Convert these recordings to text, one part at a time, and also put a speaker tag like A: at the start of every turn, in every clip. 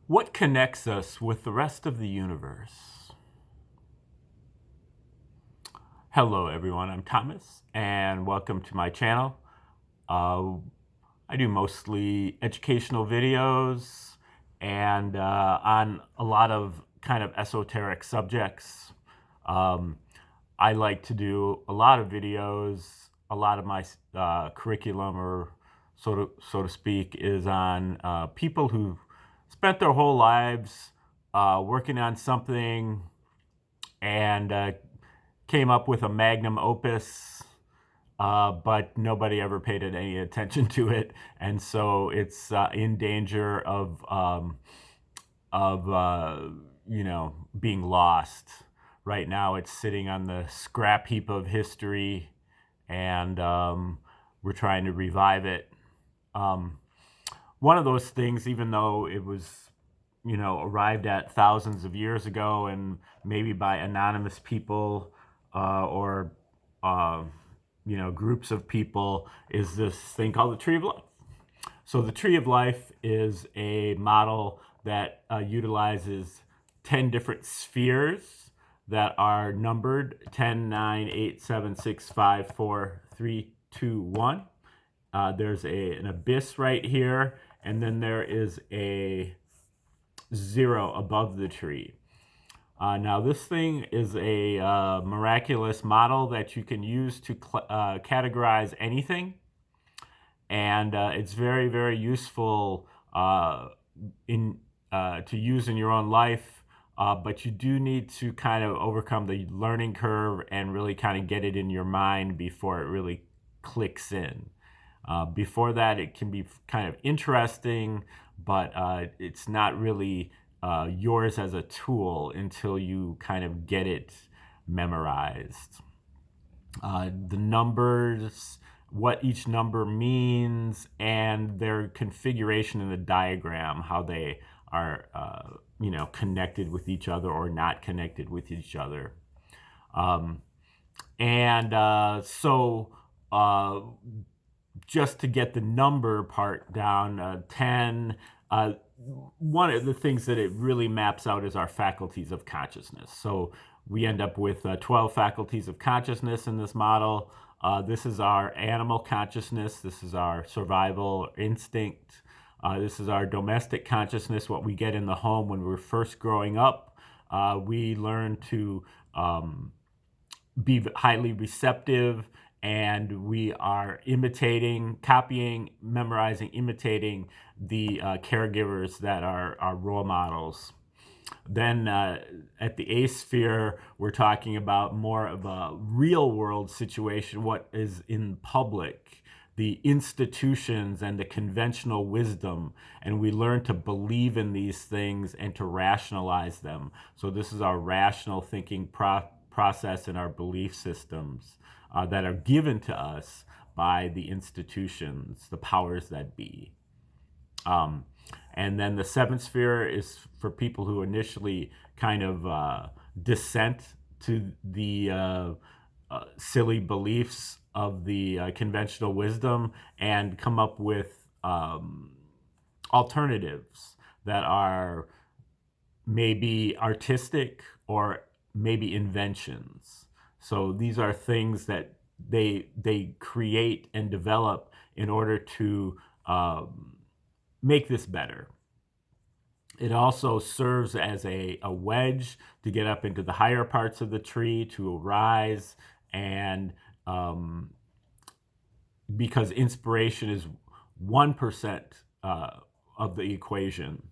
A: What connects us with the rest of the universe? Hello everyone, I'm Thomas and welcome to my channel. I do mostly educational videos and on a lot of kind of esoteric subjects. I like to do a lot of videos. A lot of my curriculum, or so to speak, is on people who spent their whole lives working on something and came up with a magnum opus, but nobody ever paid any attention to it, and so it's in danger of being lost. Right now, it's sitting on the scrap heap of history, and we're trying to revive it. One of those things, even though it was arrived at thousands of years ago and maybe by anonymous people or groups of people, is this thing called the Tree of Life. So the Tree of Life is a model that utilizes 10 different spheres that are numbered 10, 9, 8, 7, 6, 5, 4, 3, 2, 1. There's an abyss right here, and then there is a 0 above the tree. Now this thing is a miraculous model that you can use to categorize anything, and it's very, very useful to use in your own life, but you do need to kind of overcome the learning curve and really kind of get it in your mind before it really clicks in. Before that, it can be kind of interesting, but it's not really yours as a tool until you kind of get it memorized. The numbers, what each number means, and their configuration in the diagram, how they are connected with each other or not connected with each other. Just to get the number part down, 10, one of the things that it really maps out is our faculties of consciousness. So we end up with 12 faculties of consciousness in this model. This is our animal consciousness. This is our survival instinct. This is our domestic consciousness, what we get in the home when we're first growing up. We learn to be highly receptive, and we are imitating, copying, memorizing, imitating the caregivers that are our role models. Then at the A sphere, we're talking about more of a real world situation, what is in public, the institutions and the conventional wisdom, and we learn to believe in these things and to rationalize them. So this is our rational thinking process and our belief systems that are given to us by the institutions, the powers that be. And then the seventh sphere is for people who initially kind of dissent to the silly beliefs of the conventional wisdom and come up with alternatives that are maybe artistic or maybe inventions. So these are things that they create and develop in order to make this better. It also serves as a wedge to get up into the higher parts of the tree, to arise, and because inspiration is 1% of the equation,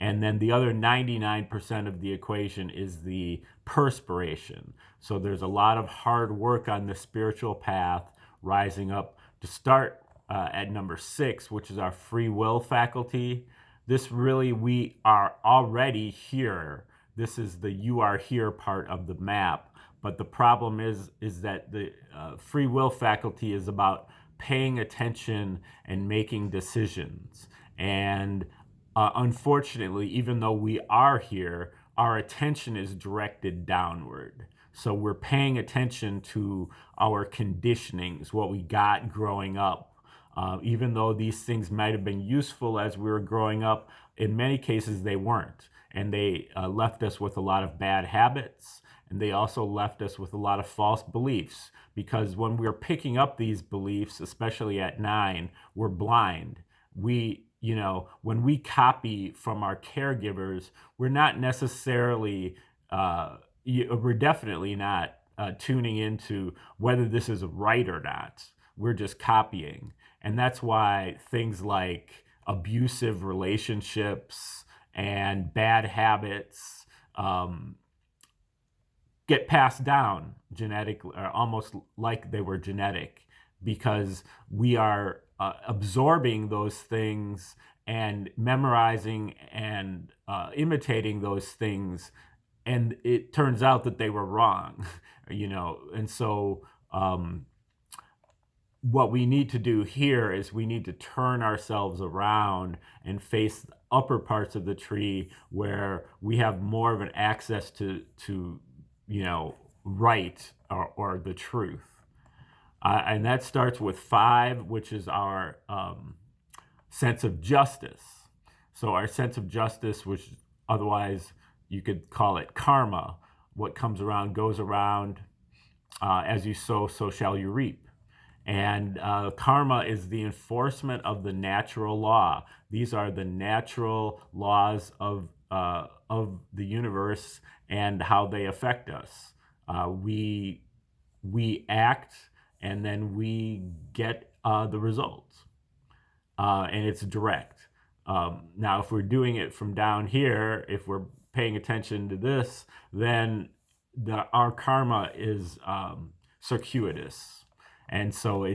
A: and then the other 99% of the equation is the perspiration. So there's a lot of hard work on the spiritual path, rising up to start at number 6, which is our free will faculty. This really, we are already here. This is the you are here part of the map. But the problem is that the free will faculty is about paying attention and making decisions. And unfortunately, even though we are here, our attention is directed downward. So we're paying attention to our conditionings, what we got growing up, Even though these things might have been useful as we were growing up, in many cases they weren't. And they left us with a lot of bad habits. And they also left us with a lot of false beliefs, because when we're picking up these beliefs, especially at 9, we're blind. When we copy from our caregivers, we're not necessarily, we're definitely not tuning into whether this is right or not. We're just copying. And that's why things like abusive relationships and bad habits get passed down genetically, or almost like they were genetic, because we are absorbing those things and memorizing and imitating those things, and it turns out that they were wrong. And so what we need to do here is we need to turn ourselves around and face the upper parts of the tree, where we have more of an access to right, or the truth. And that starts with 5, which is our sense of justice. So our sense of justice, which otherwise you could call it karma, what comes around goes around. As you sow, so shall you reap. And karma is the enforcement of the natural law. These are the natural laws of the universe and how they affect us. We act, and then we get the results, and it's direct. Now, if we're doing it from down here, if we're paying attention to this, then our karma is circuitous. And so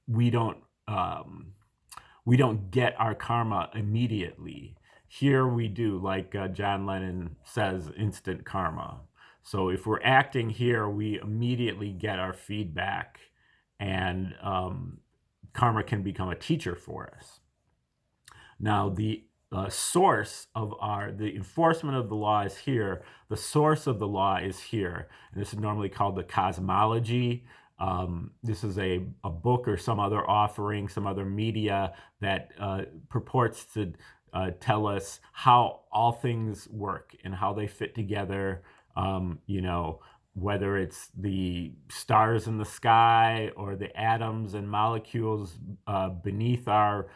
A: we don't get our karma immediately. Here we do, like John Lennon says, instant karma. So if we're acting here, we immediately get our feedback, and karma can become a teacher for us. Now, the source of the enforcement of the law is here. The source of the law is here. And this is normally called the Cosmology. This is a book or some other offering, some other media that purports to tell us how all things work and how they fit together. Whether it's the stars in the sky or the atoms and molecules beneath our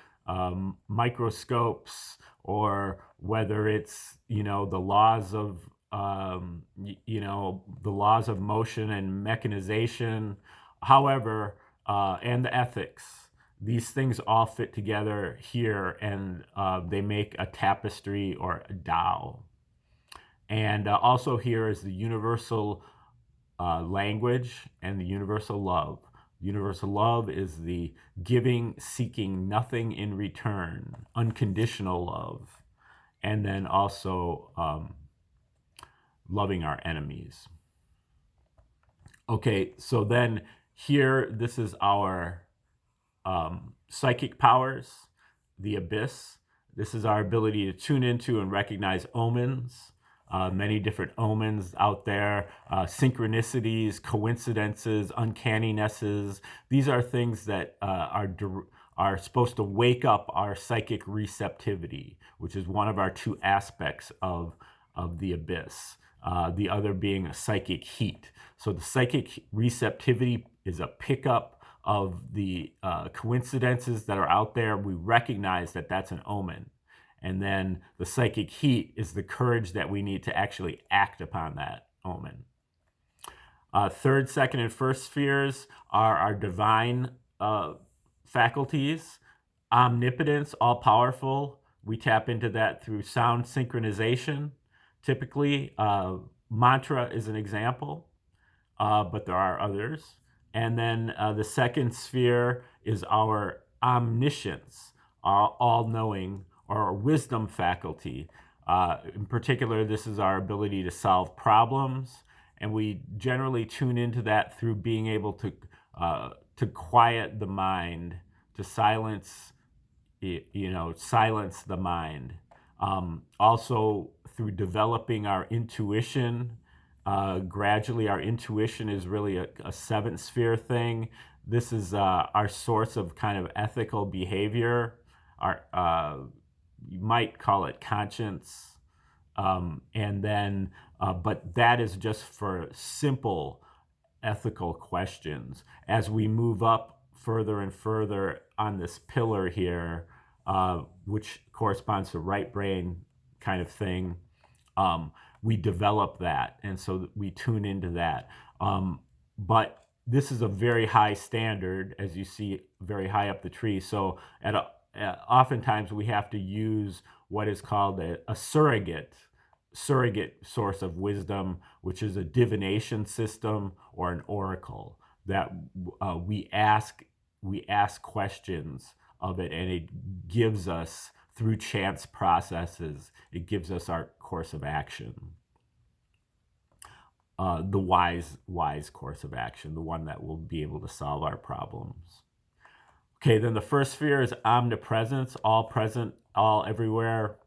A: microscopes, or whether it's the laws of the laws of motion and mechanization, however, and the ethics. These things all fit together here, and they make a tapestry or a Tao. And also here is the universal language and the universal love. Universal love is the giving, seeking nothing in return, unconditional love. And then also loving our enemies. Okay, so then here, this is our psychic powers, the abyss. This is our ability to tune into and recognize omens, many different omens out there, synchronicities, coincidences, uncanninesses. These are things that are supposed to wake up our psychic receptivity, which is one of our 2 aspects of the abyss. The other being a psychic heat. So the psychic receptivity is a pickup of the coincidences that are out there. We recognize that that's an omen. And then the psychic heat is the courage that we need to actually act upon that omen. 3rd, 2nd, and 1st spheres are our divine faculties. Omnipotence, all-powerful. We tap into that through sound synchronization. Typically, mantra is an example, but there are others. And then the 2nd sphere is our omniscience, our all-knowing, or our wisdom faculty. In particular, this is our ability to solve problems, and we generally tune into that through being able to quiet the mind, to silence the mind. Also through developing our intuition. Gradually, our intuition is really a 7th sphere thing This is our source of kind of ethical behavior. You might call it conscience. And then, but that is just for simple ethical questions. As we move up further and further on this pillar here, which corresponds to right brain kind of thing, we develop that, and so we tune into that. But this is a very high standard, as you see, very high up the tree. So oftentimes we have to use what is called a surrogate source of wisdom, which is a divination system or an oracle that we ask questions of it, and it gives us, through chance processes, it gives us our course of action, the wise course of action, the one that will be able to solve our problems. Okay, then the first sphere is omnipresence, all present, all everywhere,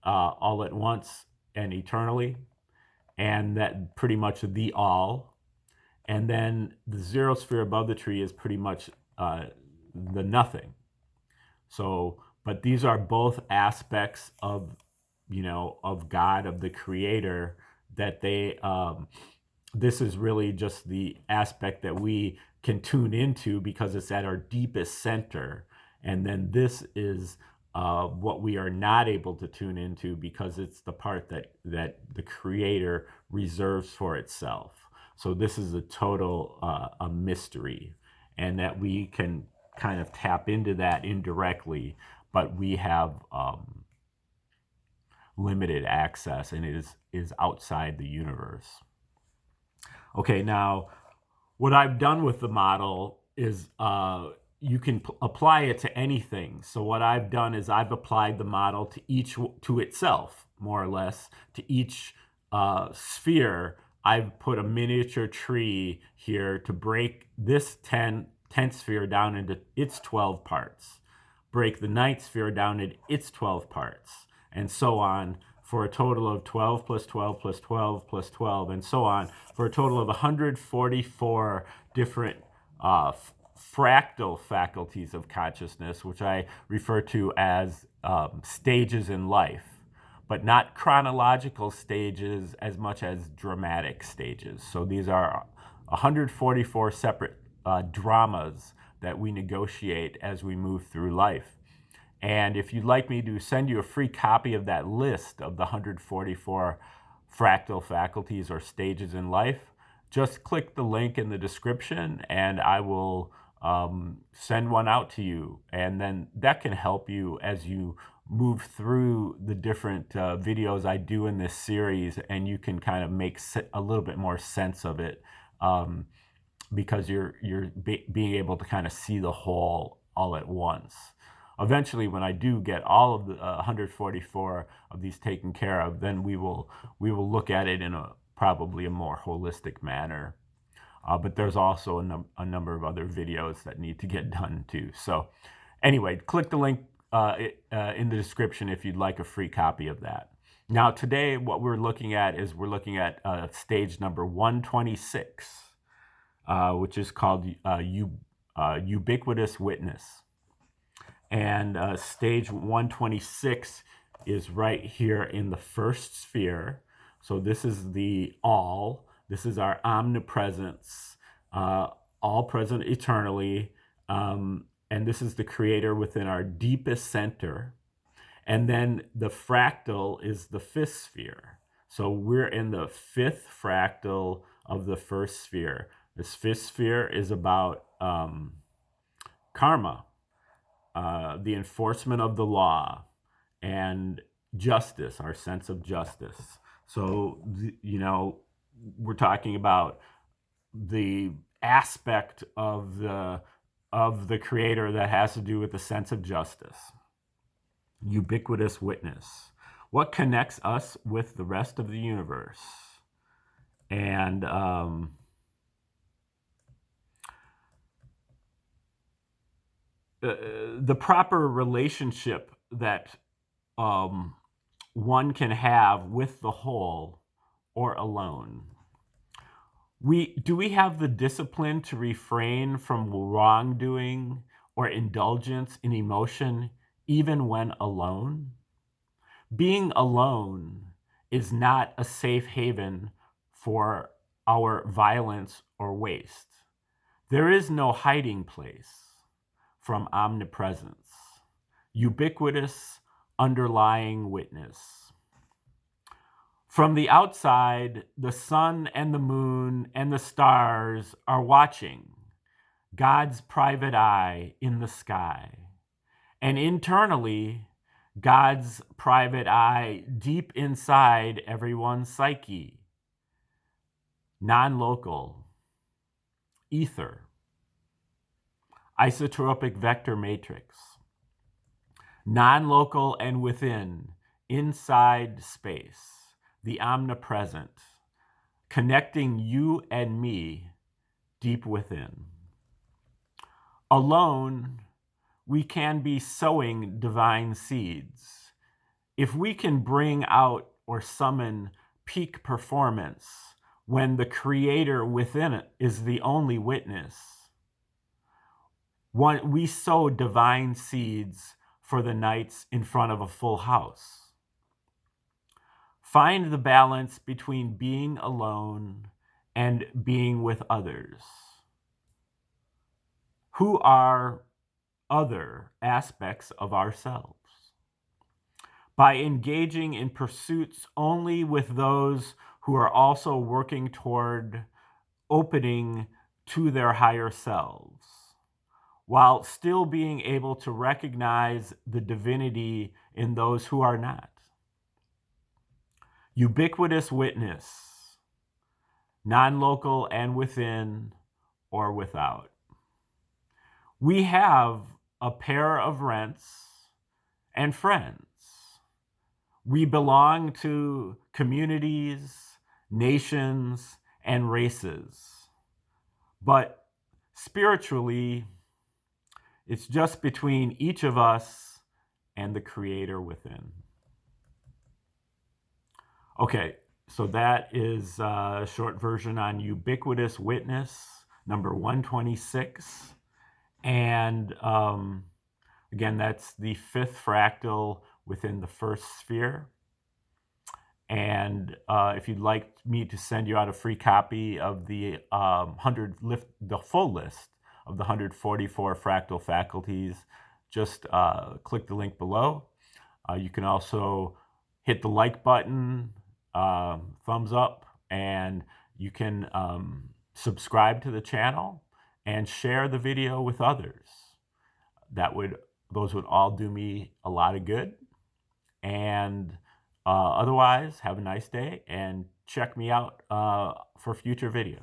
A: all at once and eternally, and that pretty much the all. And then the zero sphere above the tree is pretty much the nothing. So, but these are both aspects of, of God, of the Creator, that they, this is really just the aspect that we can tune into because it's at our deepest center. And then this is what we are not able to tune into because it's the part that the Creator reserves for itself. So this is a total a mystery, and that we can kind of tap into that indirectly, but we have limited access, and it is outside the universe. Okay, now what I've done with the model is you can apply it to anything. So what I've done is I've applied the model to itself, more or less, to each sphere. I've put a miniature tree here to break this 10th sphere down into its 12 parts, break the 9th sphere down into its 12 parts, and so on, for a total of 12 plus 12 plus 12 plus 12, and so on, for a total of 144 different fractal faculties of consciousness, which I refer to as stages in life, but not chronological stages as much as dramatic stages. So these are 144 separate dramas that we negotiate as we move through life. And if you'd like me to send you a free copy of that list of the 144 fractal faculties or stages in life, just click the link in the description and I will send one out to you. And then that can help you as you move through the different videos I do in this series, and you can kind of make a little bit more sense of it, because you're being able to kind of see the whole all at once. Eventually, when I do get all of the 144 of these taken care of, then we will look at it in probably a more holistic manner. But there's also a number of other videos that need to get done too. So anyway, click the link in the description if you'd like a free copy of that. Now today, what we're looking at is stage number 126, which is called ubiquitous witness. And stage 126 is right here in the first sphere. So this is the all. This is our omnipresence, all present eternally. And this is the Creator within our deepest center. And then the fractal is the fifth sphere. So we're in the fifth fractal of the first sphere. This fifth sphere is about karma, the enforcement of the law, and justice, our sense of justice. So, we're talking about the aspect of the Creator that has to do with the sense of justice. Ubiquitous witness. What connects us with the rest of the universe? And the proper relationship that one can have with the whole or alone. Do we have the discipline to refrain from wrongdoing or indulgence in emotion even when alone? Being alone is not a safe haven for our violence or waste. There is no hiding place from omnipresence, ubiquitous underlying witness. From the outside, the sun and the moon and the stars are watching, God's private eye in the sky. And internally, God's private eye deep inside everyone's psyche, non-local, ether, isotropic vector matrix, non-local and within, inside space, the omnipresent, connecting you and me deep within. Alone, we can be sowing divine seeds. If we can bring out or summon peak performance when the creator within it is the only witness, we sow divine seeds for the nights in front of a full house. Find the balance between being alone and being with others. Who are other aspects of ourselves? By engaging in pursuits only with those who are also working toward opening to their higher selves, while still being able to recognize the divinity in those who are not. Ubiquitous witness, non-local and within or without. We have a pair of rents and friends. We belong to communities, nations, and races. But spiritually, it's just between each of us and the creator within. Okay, so that is a short version on ubiquitous witness, number 126. And again, that's the fifth fractal within the first sphere. And if you'd like me to send you out a free copy of the the full list of the 144 fractal faculties, just click the link below. You can also hit the like button, thumbs up, and you can subscribe to the channel and share the video with others. Those would all do me a lot of good. And otherwise, have a nice day and check me out for future videos.